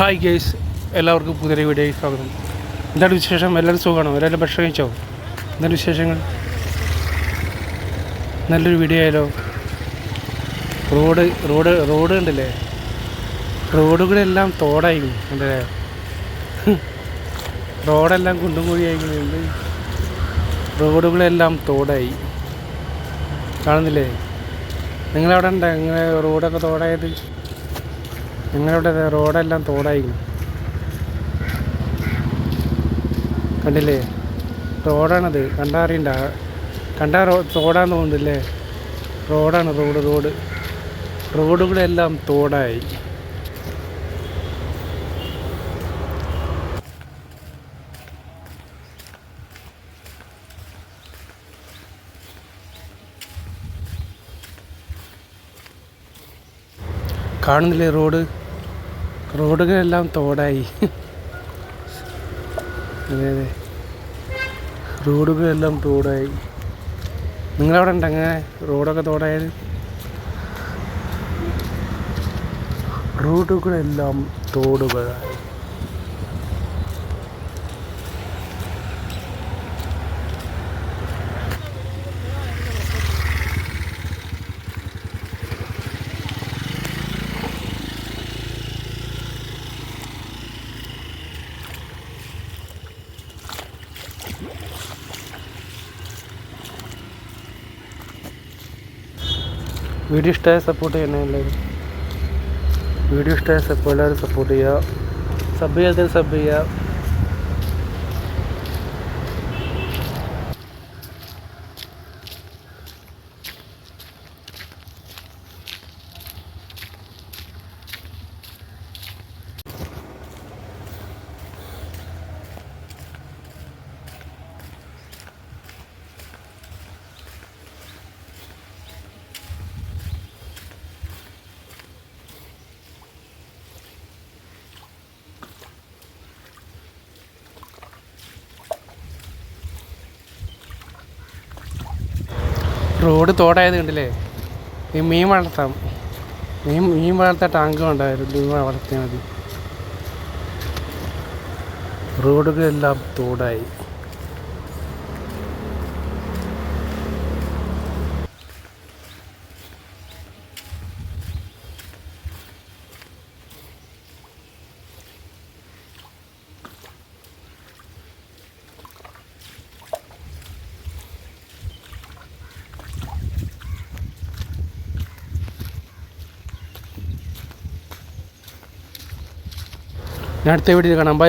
Hi guys, എല്ലാവർക്കും പുതിയൊരു വീഡിയോയിൽ സ്വാഗതം. എന്താണ് വിശേഷം? എല്ലാവരും സുഖമാണോ? എല്ലാവരും ഭക്ഷണം കഴിച്ചോ? എന്താണ് വിശേഷങ്ങൾ? നല്ലൊരു വീഡിയോ ആയാലോ. റോഡ് കണ്ടില്ലേ? റോഡുകളെല്ലാം തോടായി കണ്ടല്ലേ? റോഡെല്ലാം കുണ്ടും കുഴിയായിക്കുന്നുണ്ട്. റോഡുകളെല്ലാം തോടായി കാണുന്നില്ലേ? നിങ്ങളവിടെ ഉണ്ടോ ഇങ്ങനെ റോഡൊക്കെ തോടായത്? നിങ്ങളുടെ റോഡെല്ലാം തോടായിരുന്നു കണ്ടില്ലേ? റോഡാണത്, കണ്ടാൽ അറിയണ്ട. തോടാന്ന് തോന്നുന്നില്ലേ? റോഡാണ്, റോഡുകളെല്ലാം തോടായി. കാണുന്നില്ലേ? റോഡുകളെല്ലാം തോടായി. അതെ, റോഡുകളെല്ലാം തോടായി. നിങ്ങളവിടെ ഉണ്ട് അങ്ങനെ റോഡൊക്കെ തോടായത്? റോഡുകളെല്ലാം തോടുകളായി. വീഡിയോ ഇഷ്ടമായ സപ്പോർട്ട് ചെയ്യണേ എല്ലാവരും. എല്ലാവരും സപ്പോർട്ട് ചെയ്യുക. സബ് ചെയ്യുക. റോഡ് തോടായത് കണ്ടില്ലേ? ഈ മീൻ വളർത്താം. മീൻ വളർത്താൻ ടാങ്ക് ഉണ്ടായിരുന്നു. മീൻ വളർത്തിയാൽ മതി. റോഡുകളെല്ലാം തോടായി. ഞാൻ അടുത്ത വീഡിയോയിൽ കാണാം. ബൈ.